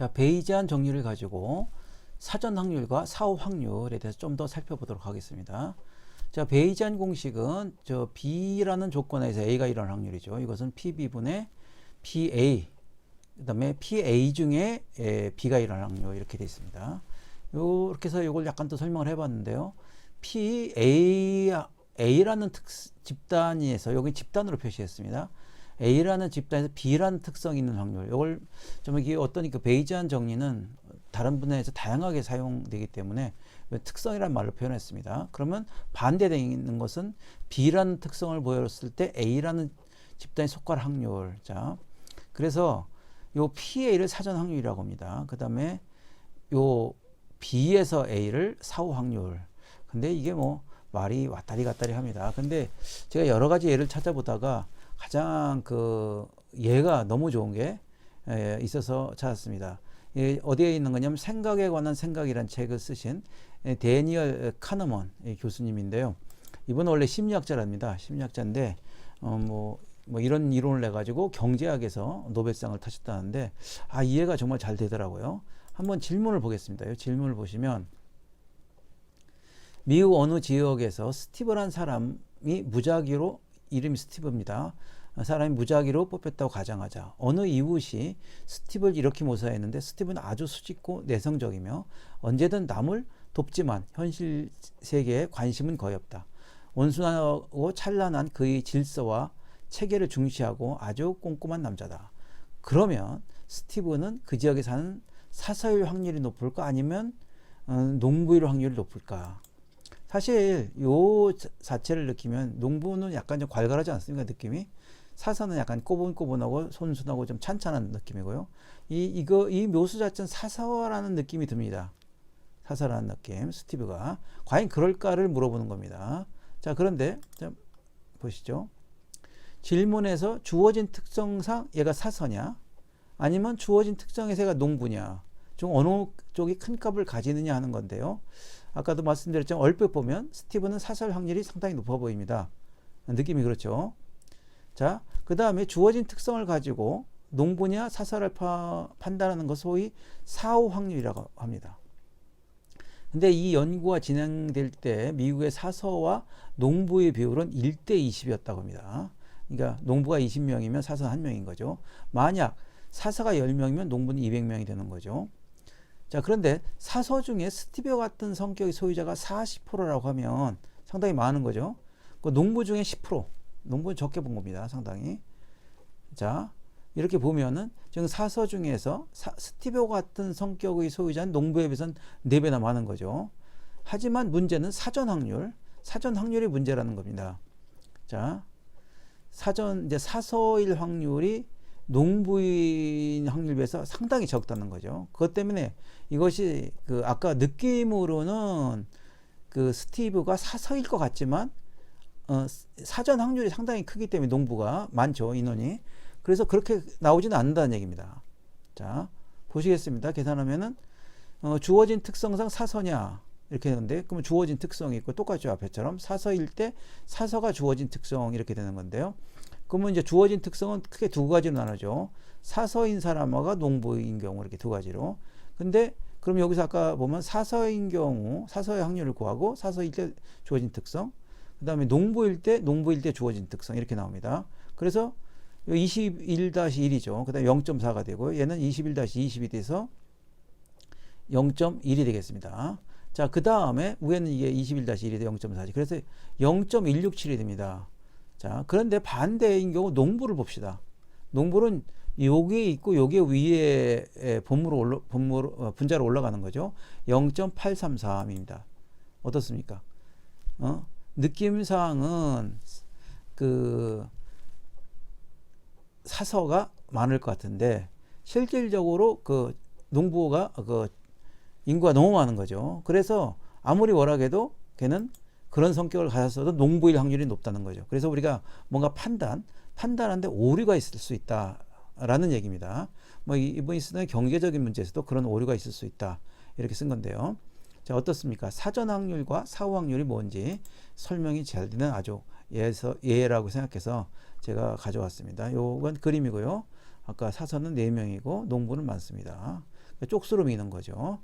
자, 베이지안 정리를 가지고 사전 확률과 사후 확률에 대해서 좀 더 살펴보도록 하겠습니다. 자, 베이지안 공식은 저 B라는 조건에서 A가 일어날 확률이죠. 이것은 PB분의 PA, 그 다음에 PA 중에 B가 일어날 확률 이렇게 되어 있습니다. 이렇게 해서 이걸 약간 또 설명을 해봤는데요. A라는 집단에서 여기 집단으로 표시했습니다. A라는 집단에서 B라는 특성이 있는 확률. 이걸 좀 이게 어떤 그 베이지안 정리는 다른 분야에서 다양하게 사용되기 때문에 특성이라는 말로 표현했습니다. 그러면 반대되는 것은 B라는 특성을 보였을 때 A라는 집단에 속할 확률. 자, 그래서 요 PA를 사전 확률이라고 합니다. 그 다음에 요 B에서 A를 사후 확률. 근데 이게 뭐 말이 왔다리 갔다리 합니다. 근데 제가 여러 가지 예를 찾아보다가 가장 그 예가 너무 좋은 게 있어서 찾았습니다. 어디에 있는 거냐면 생각에 관한 생각이라는 책을 쓰신 데니얼 카너먼 교수님인데요. 이분은 원래 심리학자랍니다. 심리학자인데 뭐 이런 이론을 내 가지고 경제학에서 노벨상을 타셨다는데 이해가 정말 잘 되더라고요. 한번 질문을 보겠습니다. 이 질문을 보시면 미국 어느 지역에서 스티브라는 사람이 무작위로, 이름이 스티브입니다. 사람이 무작위로 뽑혔다고 가정하자. 어느 이웃이 스티브를 이렇게 묘사했는데 스티브는 아주 수직고 내성적이며 언제든 남을 돕지만 현실 세계에 관심은 거의 없다. 온순하고 찬란한 그의 질서와 체계를 중시하고 아주 꼼꼼한 남자다. 그러면 스티브는 그 지역에 사는 사서일 확률이 높을까 아니면 농부일 확률이 높을까? 사실 요 자체를 느끼면 농부는 약간 좀 괄괄하지 않습니까? 느낌이. 사서는 약간 꼬분꼬분하고 손순하고 좀 찬찬한 느낌이고요. 이 묘수 자체는 사서라는 느낌이 듭니다. 사서라는 느낌. 스티브가 과연 그럴까를 물어보는 겁니다. 자, 그런데 자, 보시죠. 질문에서 주어진 특성상 얘가 사서냐 아니면 주어진 특성에서 얘가 농부냐 중 어느 쪽이 큰 값을 가지느냐 하는 건데요. 아까도 말씀드렸지만 얼핏 보면 스티브는 사설 확률이 상당히 높아 보입니다. 느낌이 그렇죠. 자, 그 다음에 주어진 특성을 가지고 농부냐 사설을 판단하는 것 소위 사후 확률이라고 합니다. 근데 이 연구가 진행될 때 미국의 사서와 농부의 비율은 1대 20이었다고 합니다. 그러니까 농부가 20명이면 사서는 1명인 거죠. 만약 사서가 10명이면 농부는 200명이 되는 거죠. 자, 그런데 사서 중에 스티브 같은 성격의 소유자가 40%라고 하면 상당히 많은 거죠. 그 농부 중에 10%, 농부는 적게 본 겁니다. 상당히. 자, 이렇게 보면은 지금 사서 중에서 스티브 같은 성격의 소유자는 농부에 비해서는 4배나 많은 거죠. 하지만 문제는 사전 확률이 문제라는 겁니다. 자, 이제 사서일 확률이 농부인 확률에 비해서 상당히 적다는 거죠. 그것 때문에 이것이 그 아까 느낌으로는 그 스티브가 사서일 것 같지만 사전 확률이 상당히 크기 때문에 농부가 많죠, 인원이. 그래서 그렇게 나오지는 않는다는 얘기입니다. 자, 보시겠습니다. 계산하면은 주어진 특성상 사서냐 이렇게 되는데 그러면 주어진 특성이 있고 똑같죠. 앞에처럼 사서일 때 사서가 주어진 특성 이렇게 되는 건데요. 그러면 이제 주어진 특성은 크게 두 가지로 나누죠. 사서인 사람과 농부인 경우 이렇게 두 가지로. 근데 그럼 여기서 아까 보면 사서인 경우 사서의 확률을 구하고 사서일 때 주어진 특성, 그 다음에 농부일 때 주어진 특성 이렇게 나옵니다. 그래서 21-1이죠. 그 다음에 0.4가 되고 얘는 21-20이 돼서 0.1이 되겠습니다. 자, 그 다음에 위에는 이게 21-1이 돼 0.4지. 그래서 0.167이 됩니다. 자, 그런데 반대인 경우 농부를 봅시다. 농부는 여기에 있고 여기 위에 분자로 올라가는 거죠. 0.833입니다. 어떻습니까? 느낌상은 그 사서가 많을 것 같은데 실질적으로 그 농부가 그 인구가 너무 많은 거죠. 그래서 아무리 뭐라해도 걔는 그런 성격을 가졌어도 농부일 확률이 높다는 거죠. 그래서 우리가 뭔가 판단하는데 오류가 있을 수 있다라는 얘기입니다. 뭐 이분이 쓰는 경제적인 문제에서도 그런 오류가 있을 수 있다 이렇게 쓴 건데요. 자, 어떻습니까? 사전 확률과 사후 확률이 뭔지 설명이 잘 되는 아주 예라고 생각해서 제가 가져왔습니다. 요건 그림이고요. 아까 사서는 4명이고 농부는 많습니다. 쪽수로 미는 거죠.